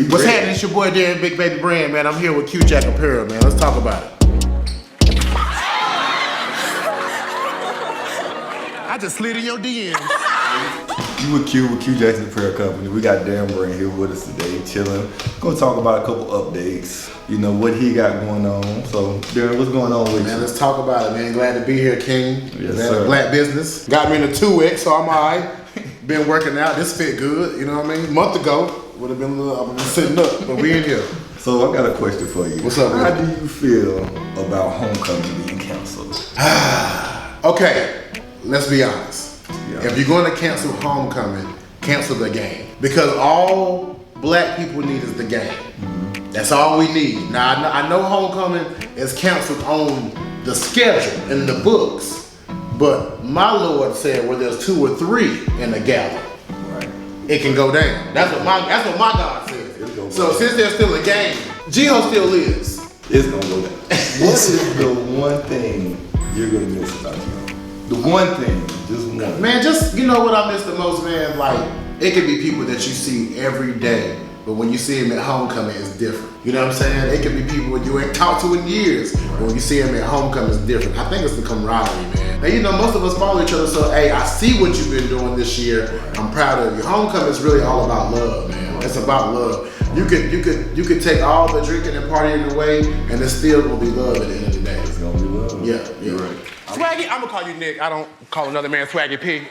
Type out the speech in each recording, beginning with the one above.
What's happening? It's your boy Darren, Big Baby Brand, man. I'm here with Q Jack Apparel, man. Let's talk about it. I just slid in your DMs. You with Q Jackson Apparel Company. We got Darren Brand here with us today, chilling. Gonna talk about a couple updates. You know what he got going on. So Darren, what's going on with you? Man, let's talk about it, man. Glad to be here, King. Yes, man, sir. Black business. Got me in a 2X, so I'm alright. Been working out. This fit good. You know what I mean? A month ago would have been a little. I would have been sitting up, but we in here. So I got a question for you. What's up, How man? do you feel about homecoming being canceled? Okay, let's be honest. Yeah. If you're going to cancel homecoming, cancel the game. Because all black people need is the game. That's all we need. Now, I know homecoming is canceled on the schedule, in the books. But my Lord said where there's 2 or 3 in a gather, Right. it can go down. That's what my God said. It'll go So down. since there's still a game, Gio still lives. It's gonna go down. What is the one thing you're gonna miss about you? The one thing, just one. Man, just, you know what I miss the most, man? Like, it could be people that you see every day, but when you see them at homecoming, it's different. You know what I'm saying? It could be people you ain't talked to in years, but when you see them at homecoming, it's different. I think it's the camaraderie, man. And you know, most of us follow each other, so hey, I see what you've been doing this year. I'm proud of you. Homecoming is really all about love, man. It's about love. You could take all the drinking and partying away, and it still will be love at the end of the day. It's gonna be love. Yeah, You're right. Swaggy, I'm gonna call you Nick. I don't call another man Swaggy P.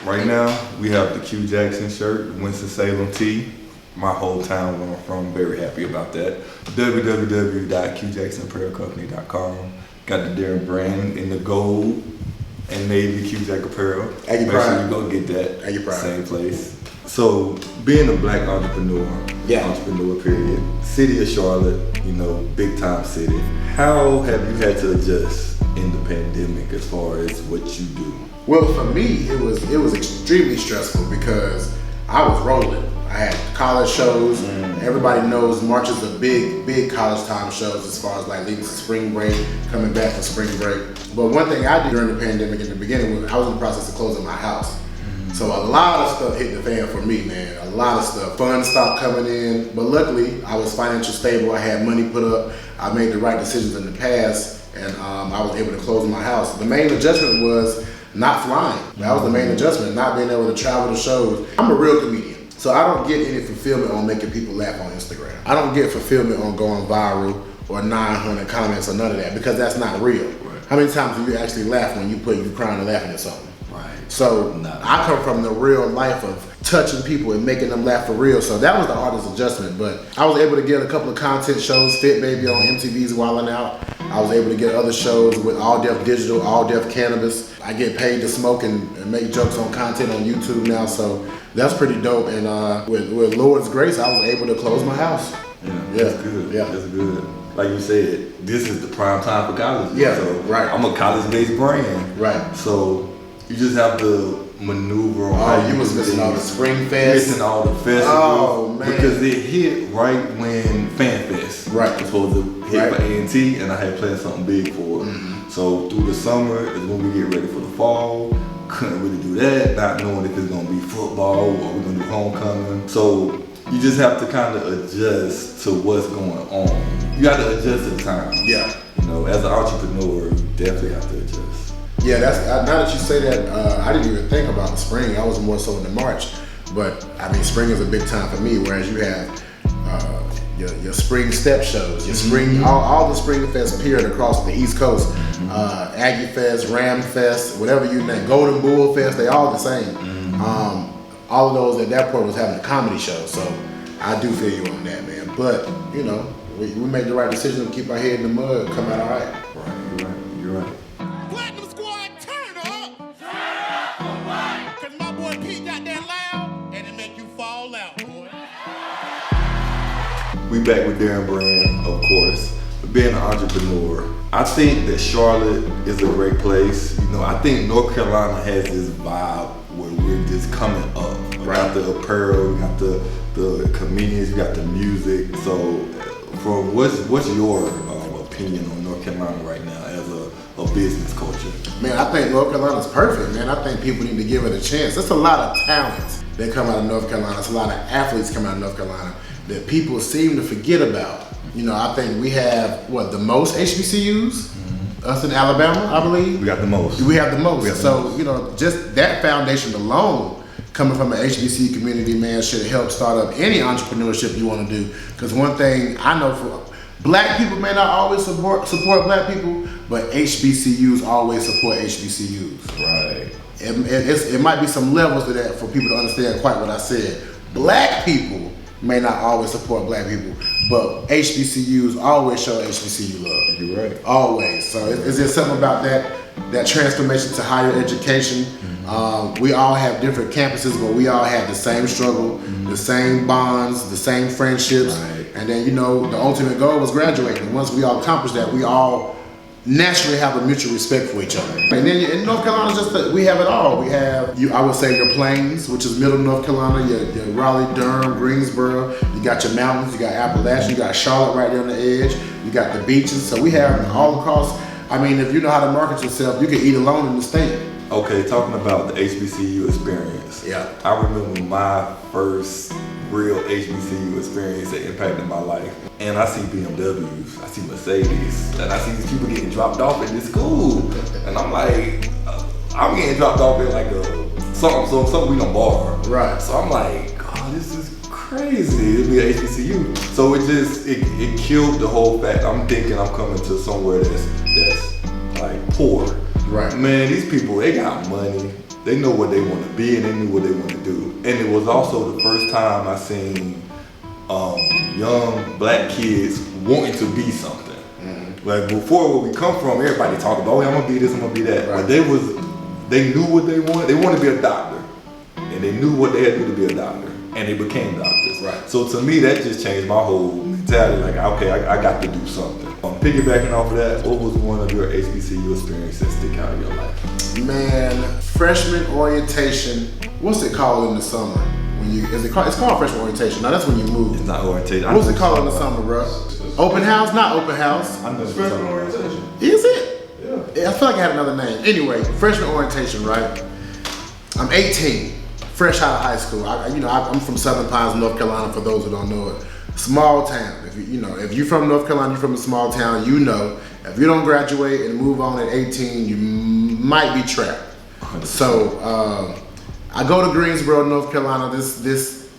Right now, we have the Q Jackson shirt, Winston-Salem tee. My whole town where I'm from, very happy about that. www.qjacksonapparelcompany.com. Got the Darren Brand in the gold and navy Q Jack Apparel. Aggie Make Pride. sure you go get that. Aggie Pride. Same place. So, being a black entrepreneur, entrepreneur period, city of Charlotte, you know, big time city. How have you had to adjust in the pandemic as far as what you do? Well, for me, it was extremely stressful because I was rolling. I had college shows. Everybody knows March is a big college time shows as far as like leaving to spring break, coming back from spring break. But one thing I did during the pandemic in the beginning was I was in the process of closing my house. So a lot of stuff hit the fan for me, man. A lot of stuff. Funds stopped coming in, but luckily I was financially stable. I had money put up. I made the right decisions in the past, and I was able to close my house. The main adjustment was not flying. That was the main adjustment, not being able to travel to shows. I'm a real comedian, so I don't get any fulfillment on making people laugh on Instagram. I don't get fulfillment on going viral or 900 comments or none of that, because that's not real. Right. How many times do you actually laugh when you crying and laughing at something? So Not I come from the real life of touching people and making them laugh for real. So that was the hardest adjustment. But I was able to get a couple of content shows, Fit Baby on MTV's Wildin' Out. I was able to get other shows with All Deaf Digital, All Deaf Cannabis. I get paid to smoke and make jokes on content on YouTube now. So that's pretty dope. And with Lord's grace, I was able to close my house. That's good. Yeah. That's good. Like you said, this is the prime time for college. Yeah, so right. I'm a college-based brand. Right. So you just have to maneuver on how you was do missing all the things. Spring Fest. Missing all the festivals. Oh, man. Because it hit right when Fan Fest Right. was supposed to hit Right. for A&T, and I had planned something big for it. So through the summer is when we get ready for the fall. Couldn't really do that, not knowing if it's gonna be football or we're gonna do homecoming. So you just have to kind of adjust to what's going on. You got to adjust to the time. Yeah. You know, as an entrepreneur, you definitely have to adjust. Yeah, that's now that you say that, I didn't even think about the spring. I was more so in the March, but I mean, spring is a big time for me. Whereas you have your spring step shows, your spring, all the spring fest period across the East Coast, Aggie Fest, Ram Fest, whatever you name, Golden Bull Fest, they all the same. All of those at that point was having a comedy show, so I do feel you on that, man. But you know, we made the right decision to keep our head in the mud, come out all right. Right, you're right. Platinum Squad, turn up! Turn up! Cause my boy Pete got that loud, and it make you fall out, boy. We back with Darren Brand, of course. Being an entrepreneur, I think that Charlotte is a great place. You know, I think North Carolina has this vibe where we're just coming up. We got the apparel, we got the comedians, we got the music. So, from what's your opinion on North Carolina right now as a business culture? Man, I think North Carolina's perfect, man. I think people need to give it a chance. There's a lot of talent that come out of North Carolina. It's a lot of athletes come out of North Carolina that people seem to forget about. You know, I think we have, the most HBCUs? Us in Alabama, I believe. We got the most. We have the most. You know, just that foundation alone, coming from an HBCU community, man, should help start up any entrepreneurship you want to do. Because one thing I know, for black people may not always support black people, but HBCUs always support HBCUs. Right. It might be some levels to that for people to understand quite what I said. Black people may not always support black people, but HBCUs always show HBCU love. You're right. Always. So is there something about that transformation to higher education? We all have different campuses, but we all have the same struggle, the same bonds, the same friendships. Right. And then, you know, the ultimate goal was graduating. Once we all accomplish that, we all naturally have a mutual respect for each other. And then in North Carolina, we have it all. We have, I would say, your plains, which is middle North Carolina, your Raleigh, Durham, Greensboro. You got your mountains, you got Appalachia, you got Charlotte right there on the edge. You got the beaches. So we have all across. I mean, if you know how to market yourself, you can eat alone in the state. Okay, talking about the HBCU experience. Yeah. I remember my first real HBCU experience that impacted my life. And I see BMWs, I see Mercedes, and I see these people getting dropped off at this school. And I'm like, I'm getting dropped off at like something we don't borrow. Right. So I'm like, oh, this is crazy. It'd be an HBCU. So it killed the whole fact. I'm thinking I'm coming to somewhere that's like poor. Right. Man, these people, they got money. They know what they want to be and they knew what they want to do. And it was also the first time I seen young black kids wanting to be something. Like before, where we come from, everybody talk about, oh, I'm gonna be this, I'm gonna be that. Right. But they knew what they wanted. They wanted to be a doctor, and they knew what they had to do to be a doctor, and they became doctors. Right. So to me, that just changed my whole mentality. Like, okay, I got to do something. Piggybacking off of that, what was one of your HBCU experiences that stick out in your life? Man, freshman orientation. What's it called in the summer? It's called freshman orientation. Now that's when you move. It's not orientation. What's it called in the summer, bro? Open house? Not open house. I know it's freshman orientation. Is it? Yeah. I feel like I had another name. Anyway, freshman orientation, right? I'm 18, fresh out of high school. I'm from Southern Pines, North Carolina. For those who don't know it, small town. If you're from North Carolina, you're from a small town. You know, if you don't graduate and move on at 18, you might be trapped. 100%. So I go to Greensboro, North Carolina. This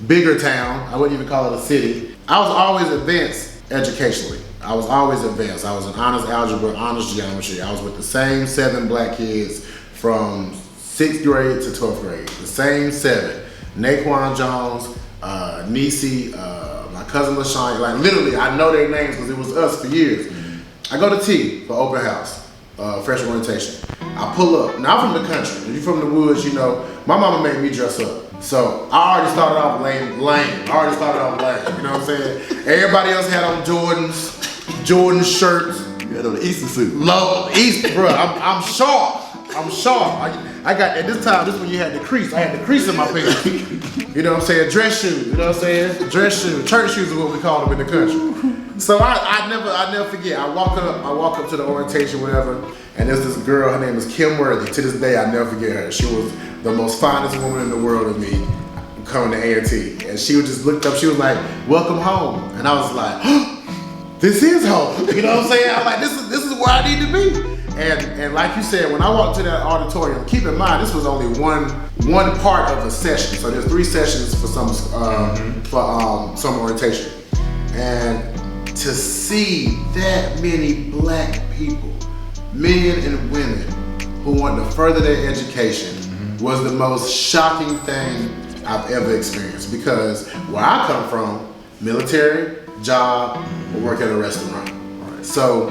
bigger town. I wouldn't even call it a city. I was always advanced educationally. I was always advanced. I was in honors algebra, honors geometry. I was with the same 7 black kids from 6th grade to 12th grade. The same 7. Naquan Jones, Nisi, my cousin LaShawn. Like literally, I know their names because it was us for years. I go to T for open house, freshman orientation. I pull up. Now I'm from the country. If you're from the woods, you know, my mama made me dress up. So I already started off lame. You know what I'm saying? Everybody else had on Jordan shirts. You had on the Easter suit. Low East, bro. I'm sharp. I got at this time. This when you had the crease. I had the crease in my pants. You know what I'm saying? Dress shoes. You know what I'm saying? Dress shoes. Church shoes is what we call them in the country. So I never forget. I walk up to the orientation, whatever, and there's this girl. Her name is Kim Worthy. To this day, I never forget her. She was the most finest woman in the world to me. Coming to A&T, and she just looked up. She was like, "Welcome home," and I was like, oh, "This is home." You know what I'm saying? I'm like, "This is where I need to be." And like you said, when I walked to that auditorium, keep in mind this was only one part of a session. So there's 3 sessions for some orientation, and to see that many black people, men and women, who want to further their education was the most shocking thing I've ever experienced, because where I come from, military, job, or work at a restaurant. Right. So,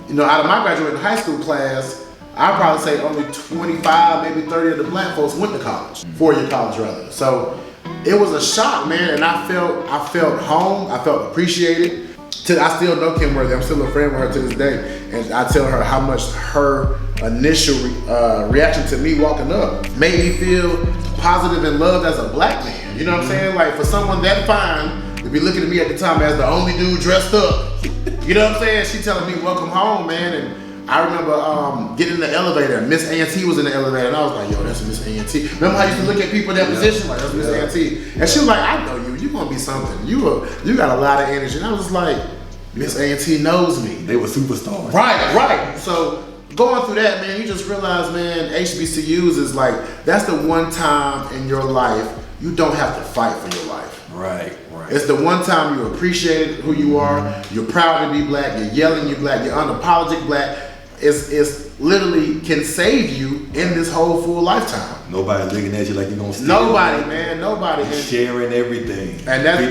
you know, out of my graduating high school class, I'd probably say only 25, maybe 30 of the black folks went to college, 4-year college rather. So it was a shock, man, and I felt home, I felt appreciated. I still know Kim Worthy, I'm still a friend with her to this day, and I tell her how much her initial reaction to me walking up made me feel positive and loved as a black man. You know what I'm saying? Like, for someone that fine to be looking at me at the time as the only dude dressed up, you know what I'm saying? She telling me welcome home, man, and I remember getting in the elevator. Miss A&T was in the elevator, and I was like, yo, that's Miss A&T. Remember how I used to look at people in that position? Like, that's Miss A&T. And she was like, I know you. You're going to be something. You got a lot of energy. And I was just like, Miss A&T knows me. They were superstars. Right. So going through that, man, you just realize, man, HBCUs is like, that's the one time in your life you don't have to fight for your life. Right. It's the one time you appreciate who you are, you're proud to be black, you're yelling you're black, you're unapologetic black. It's literally can save you in this whole full lifetime. Nobody looking at you like you're gonna steal. Nobody, man, nobody. Sharing everything. And that's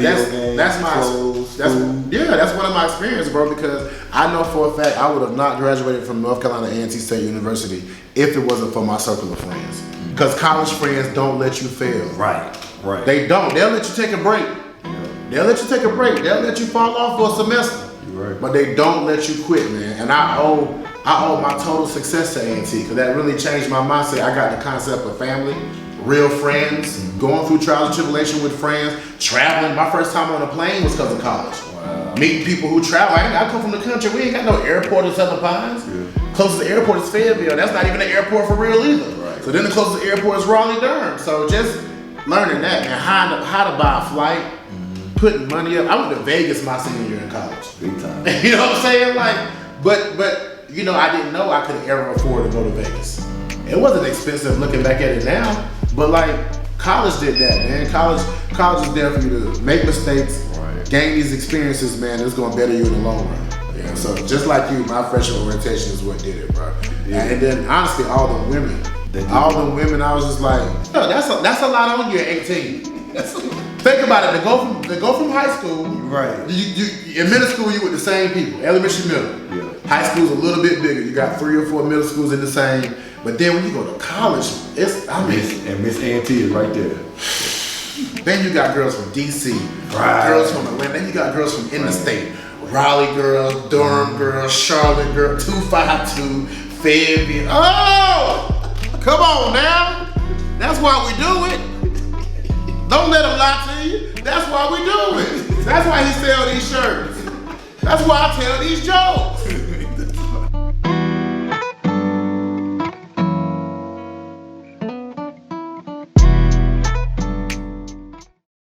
one of my experiences, bro, because I know for a fact I would have not graduated from North Carolina A&T State University if it wasn't for my circle of friends. Because college friends don't let you fail. Right. They don't. They'll let you take a break. They'll let you take a break. They'll let you fall off for a semester. Right. But they don't let you quit, man. And I owe my total success to A&T because that really changed my mindset. I got the concept of family, real friends, going through trials and tribulation with friends, traveling. My first time on a plane was because of college. Wow. Meeting people who travel. I come from the country. We ain't got no airport in Southern Pines. Yeah. Closest airport is Fayetteville. That's not even an airport for real either. Right. So then the closest airport is Raleigh-Durham. So just learning that, man, how to buy a flight, putting money up. I went to Vegas my senior year in college. Big time. You know what I'm saying? Like, but you know, I didn't know I could ever afford to go to Vegas. It wasn't expensive looking back at it now, but like college did that, man. College is there for you to make mistakes, gain these experiences, man. It's gonna better you in the long run. Yeah. So just like you, my freshman orientation is what did it, bro. Yeah. And then honestly, all the women, I was just like, no, that's a lot on you at 18. Think about it. To go from high school, right? You in middle school you with the same people, elementary, middle. Yeah. High school's a little bit bigger. You got 3 or 4 middle schools in the same. But then when you go to college, and Miss A&T is right there. Then you got girls from DC, girls from Atlanta. Then you got girls from in the state, Raleigh girls, Durham girls, Charlotte girls, 252, Fayetteville. Oh, come on now. That's why we do it. Don't let them lie to you. That's why we do it. That's why he sell these shirts. That's why I tell these jokes.